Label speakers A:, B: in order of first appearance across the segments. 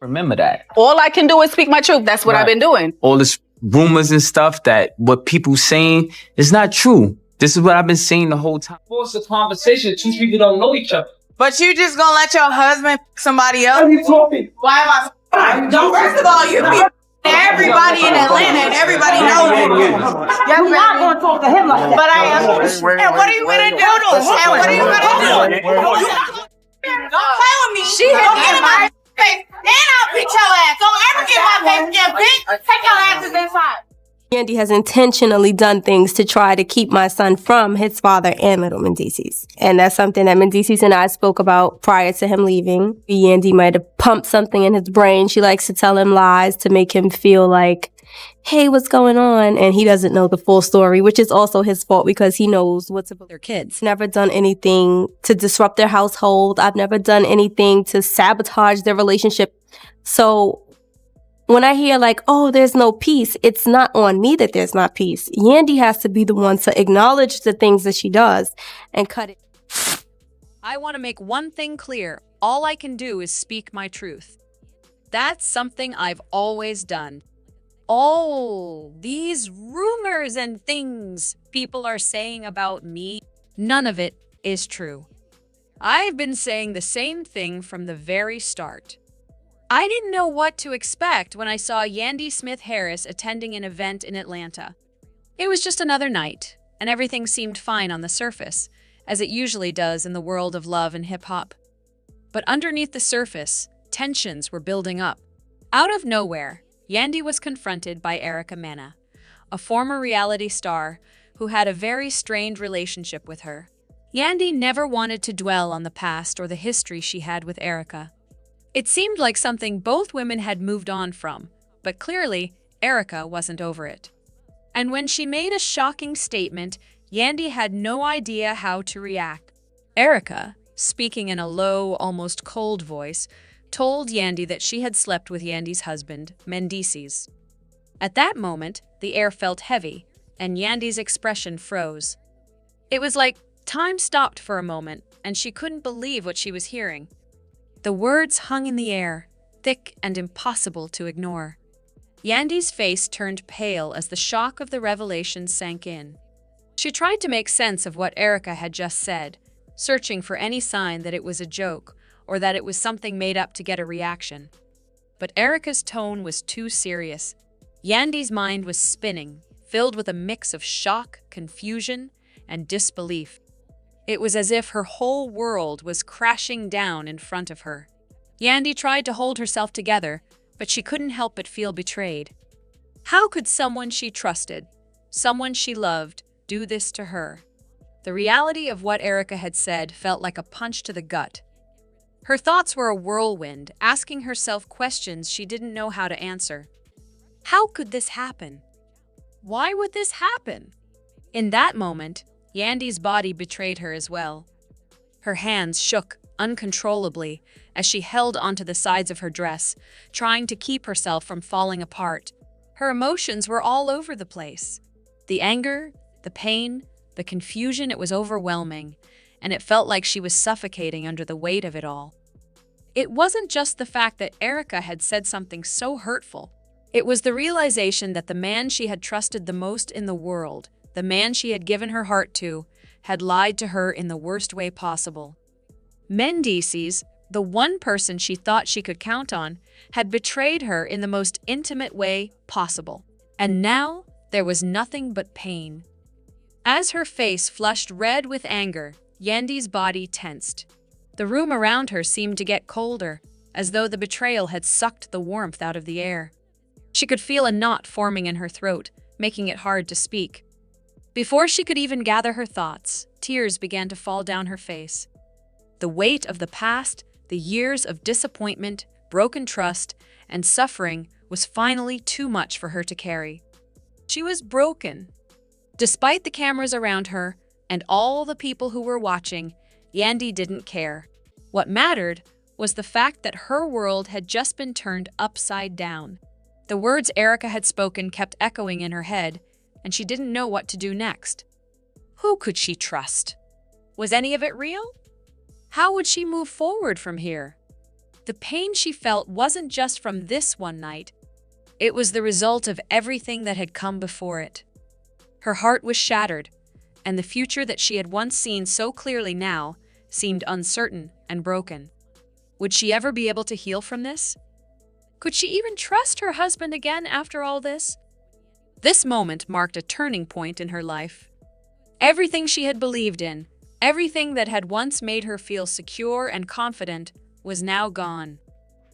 A: Remember that.
B: All I can do is speak my truth. That's what I've been doing.
A: All this rumors and stuff that what people saying is not true. This is what I've been saying the whole time.
C: Force a conversation. Two people don't know each other.
D: But you just gonna let your husband pick somebody else?
C: What are you talking?
D: Why am I? First of all, you be everybody in Atlanta and everybody knows it.
E: You're not gonna talk to him like that.
D: But I am. And what are you gonna do? And what are you gonna do? Don't play with me. She hit me in my face. And I'll beat your ass. Don't ever get my face again, bitch. Take your asses inside.
F: Yandy has intentionally done things to try to keep my son from his father and little Mendeecees. And that's something that Mendeecees and I spoke about prior to him leaving. Yandy might have pumped something in his brain. She likes to tell him lies to make him feel like, hey, what's going on? And he doesn't know the full story, which is also his fault because he knows what's about their kids. Never done anything to disrupt their household. I've never done anything to sabotage their relationship. So when I hear like, oh, there's no peace, it's not on me that there's not peace. Yandy has to be the one to acknowledge the things that she does and cut it.
G: I want to make one thing clear. All I can do is speak my truth. That's something I've always done. All these rumors and things people are saying about me, none of it is true. I've been saying the same thing from the very start. I didn't know what to expect when I saw Yandy Smith Harris attending an event in Atlanta. It was just another night, and everything seemed fine on the surface, as it usually does in the world of love and hip-hop. But underneath the surface, tensions were building up. Out of nowhere, Yandy was confronted by Erica Mena, a former reality star who had a very strained relationship with her. Yandy never wanted to dwell on the past or the history she had with Erica. It seemed like something both women had moved on from, but clearly, Erica wasn't over it. And when she made a shocking statement, Yandy had no idea how to react. Erica, speaking in a low, almost cold voice, told Yandy that she had slept with Yandy's husband, Mendeecees. At that moment, the air felt heavy, and Yandy's expression froze. It was like time stopped for a moment, and she couldn't believe what she was hearing. The words hung in the air, thick and impossible to ignore. Yandy's face turned pale as the shock of the revelation sank in. She tried to make sense of what Erica had just said, searching for any sign that it was a joke or that it was something made up to get a reaction. But Erica's tone was too serious. Yandy's mind was spinning, filled with a mix of shock, confusion, and disbelief. It was as if her whole world was crashing down in front of her. Yandy tried to hold herself together, but she couldn't help but feel betrayed. How could someone she trusted, someone she loved, do this to her? The reality of what Erica had said felt like a punch to the gut. Her thoughts were a whirlwind, asking herself questions she didn't know how to answer. How could this happen? Why would this happen? In that moment, Yandy's body betrayed her as well. Her hands shook uncontrollably as she held onto the sides of her dress, trying to keep herself from falling apart. Her emotions were all over the place. The anger, the pain, the confusion, it was overwhelming, and it felt like she was suffocating under the weight of it all. It wasn't just the fact that Erica had said something so hurtful. It was the realization that the man she had trusted the most in the world, the man she had given her heart to, had lied to her in the worst way possible. Mendeecees, the one person she thought she could count on, had betrayed her in the most intimate way possible. And now, there was nothing but pain. As her face flushed red with anger, Yandy's body tensed. The room around her seemed to get colder, as though the betrayal had sucked the warmth out of the air. She could feel a knot forming in her throat, making it hard to speak. Before she could even gather her thoughts, tears began to fall down her face. The weight of the past, the years of disappointment, broken trust, and suffering was finally too much for her to carry. She was broken. Despite the cameras around her and all the people who were watching, Yandy didn't care. What mattered was the fact that her world had just been turned upside down. The words Erica had spoken kept echoing in her head, and she didn't know what to do next. Who could she trust? Was any of it real? How would she move forward from here? The pain she felt wasn't just from this one night. It was the result of everything that had come before it. Her heart was shattered, and the future that she had once seen so clearly now seemed uncertain and broken. Would she ever be able to heal from this? Could she even trust her husband again after all this? This moment marked a turning point in her life. Everything she had believed in, everything that had once made her feel secure and confident, was now gone.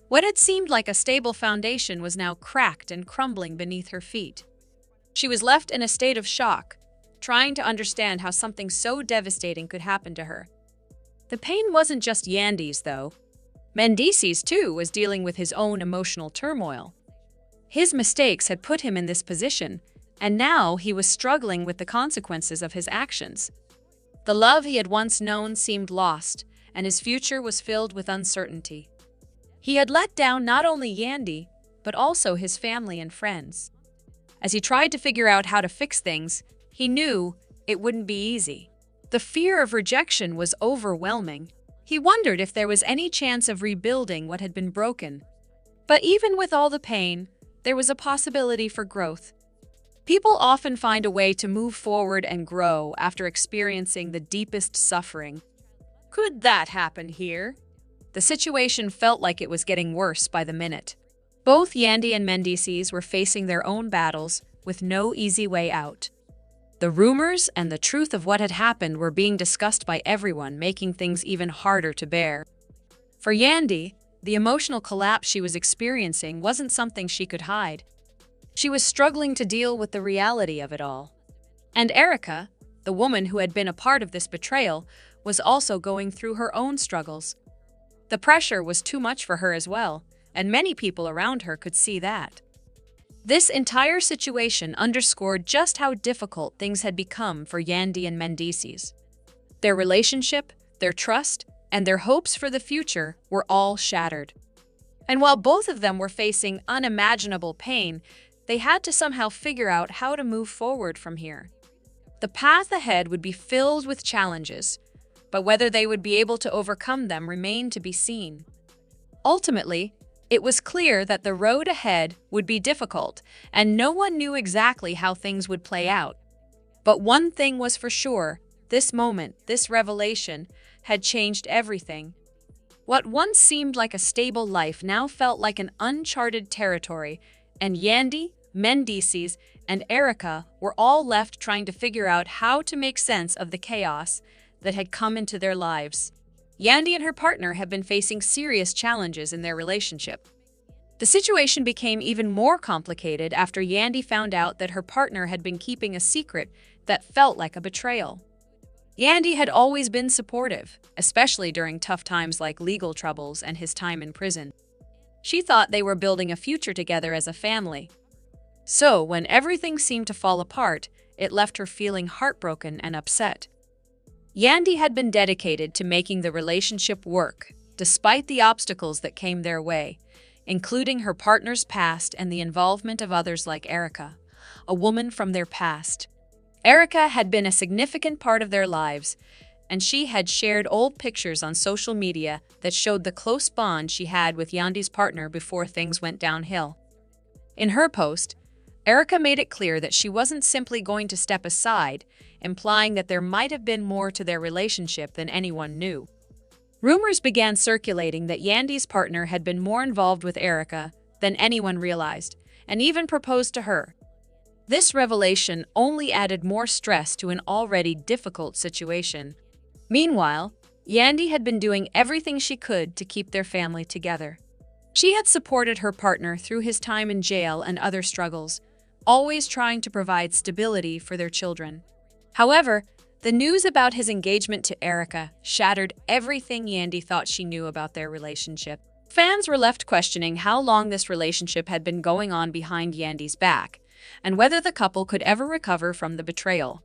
G: What had seemed like a stable foundation was now cracked and crumbling beneath her feet. She was left in a state of shock, trying to understand how something so devastating could happen to her. The pain wasn't just Yandy's, though. Mendeecees, too, was dealing with his own emotional turmoil. His mistakes had put him in this position, and now he was struggling with the consequences of his actions. The love he had once known seemed lost, and his future was filled with uncertainty. He had let down not only Yandy, but also his family and friends. As he tried to figure out how to fix things, he knew it wouldn't be easy. The fear of rejection was overwhelming. He wondered if there was any chance of rebuilding what had been broken. But even with all the pain, there was a possibility for growth. People often find a way to move forward and grow after experiencing the deepest suffering. Could that happen here? The situation felt like it was getting worse by the minute. Both Yandy and Mendeecees were facing their own battles with no easy way out. The rumors and the truth of what had happened were being discussed by everyone, making things even harder to bear. For Yandy, the emotional collapse she was experiencing wasn't something she could hide. She was struggling to deal with the reality of it all. And Erica, the woman who had been a part of this betrayal, was also going through her own struggles. The pressure was too much for her as well, and many people around her could see that. This entire situation underscored just how difficult things had become for Yandy and Mendeecees. Their relationship, their trust, and their hopes for the future were all shattered. And while both of them were facing unimaginable pain, they had to somehow figure out how to move forward from here. The path ahead would be filled with challenges, but whether they would be able to overcome them remained to be seen. Ultimately, it was clear that the road ahead would be difficult, and no one knew exactly how things would play out. But one thing was for sure: this moment, this revelation, had changed everything. What once seemed like a stable life now felt like an uncharted territory, and Yandy, Mendeecees, and Erica were all left trying to figure out how to make sense of the chaos that had come into their lives. Yandy and her partner had been facing serious challenges in their relationship. The situation became even more complicated after Yandy found out that her partner had been keeping a secret that felt like a betrayal. Yandy had always been supportive, especially during tough times like legal troubles and his time in prison. She thought they were building a future together as a family. So, when everything seemed to fall apart, it left her feeling heartbroken and upset. Yandy had been dedicated to making the relationship work, despite the obstacles that came their way, including her partner's past and the involvement of others like Erica, a woman from their past. Erica had been a significant part of their lives, and she had shared old pictures on social media that showed the close bond she had with Yandy's partner before things went downhill. In her post, Erica made it clear that she wasn't simply going to step aside, implying that there might have been more to their relationship than anyone knew. Rumors began circulating that Yandy's partner had been more involved with Erica than anyone realized, and even proposed to her. This revelation only added more stress to an already difficult situation. Meanwhile, Yandy had been doing everything she could to keep their family together. She had supported her partner through his time in jail and other struggles, always trying to provide stability for their children. However, the news about his engagement to Erica shattered everything Yandy thought she knew about their relationship. Fans were left questioning how long this relationship had been going on behind Yandy's back, and whether the couple could ever recover from the betrayal.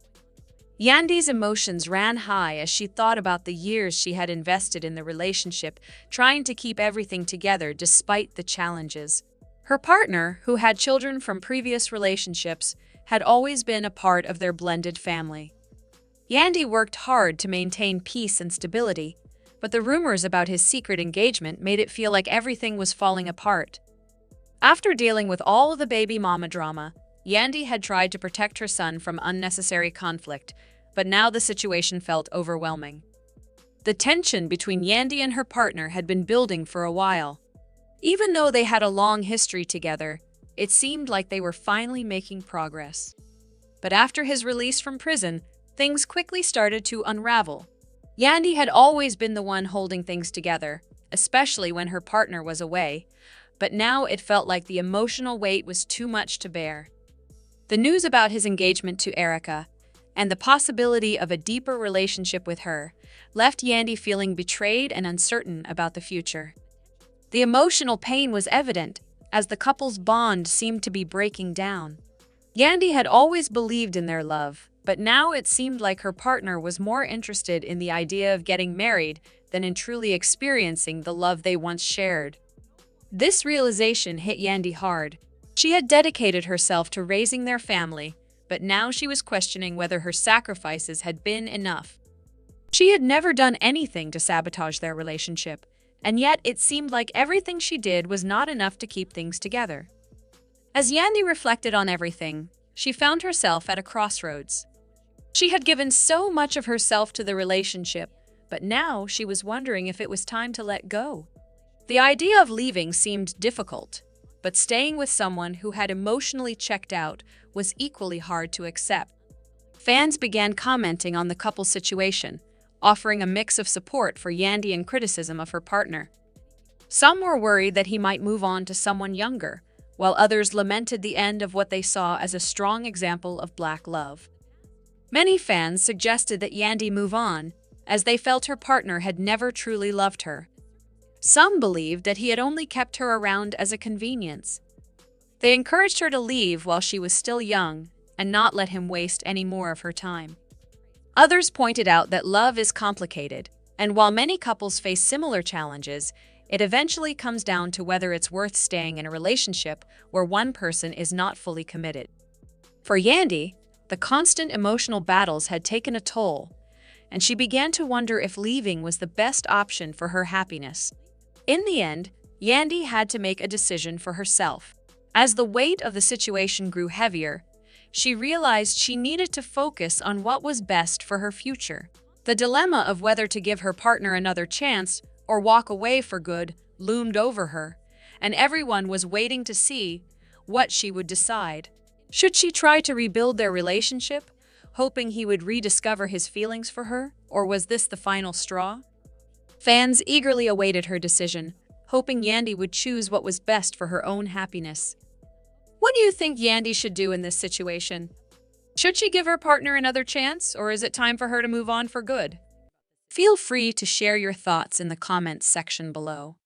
G: Yandy's emotions ran high as she thought about the years she had invested in the relationship, trying to keep everything together despite the challenges. Her partner, who had children from previous relationships, had always been a part of their blended family. Yandy worked hard to maintain peace and stability, but the rumors about his secret engagement made it feel like everything was falling apart. After dealing with all of the baby mama drama, Yandy had tried to protect her son from unnecessary conflict, but now the situation felt overwhelming. The tension between Yandy and her partner had been building for a while. Even though they had a long history together, it seemed like they were finally making progress. But after his release from prison, things quickly started to unravel. Yandy had always been the one holding things together, especially when her partner was away, but now it felt like the emotional weight was too much to bear. The news about his engagement to Erica, and the possibility of a deeper relationship with her, left Yandy feeling betrayed and uncertain about the future. The emotional pain was evident, as the couple's bond seemed to be breaking down. Yandy had always believed in their love, but now it seemed like her partner was more interested in the idea of getting married than in truly experiencing the love they once shared. This realization hit Yandy hard. She had dedicated herself to raising their family, but now she was questioning whether her sacrifices had been enough. She had never done anything to sabotage their relationship, and yet it seemed like everything she did was not enough to keep things together. As Yandy reflected on everything, she found herself at a crossroads. She had given so much of herself to the relationship, but now she was wondering if it was time to let go. The idea of leaving seemed difficult, but staying with someone who had emotionally checked out was equally hard to accept. Fans began commenting on the couple's situation, offering a mix of support for Yandy and criticism of her partner. Some were worried that he might move on to someone younger, while others lamented the end of what they saw as a strong example of Black love. Many fans suggested that Yandy move on, as they felt her partner had never truly loved her. Some believed that he had only kept her around as a convenience. They encouraged her to leave while she was still young and not let him waste any more of her time. Others pointed out that love is complicated, and while many couples face similar challenges, it eventually comes down to whether it's worth staying in a relationship where one person is not fully committed. For Yandy, the constant emotional battles had taken a toll, and she began to wonder if leaving was the best option for her happiness. In the end, Yandy had to make a decision for herself. As the weight of the situation grew heavier, she realized she needed to focus on what was best for her future. The dilemma of whether to give her partner another chance or walk away for good loomed over her, and everyone was waiting to see what she would decide. Should she try to rebuild their relationship, hoping he would rediscover his feelings for her, or was this the final straw? Fans eagerly awaited her decision, hoping Yandy would choose what was best for her own happiness. What do you think Yandy should do in this situation? Should she give her partner another chance, or is it time for her to move on for good? Feel free to share your thoughts in the comments section below.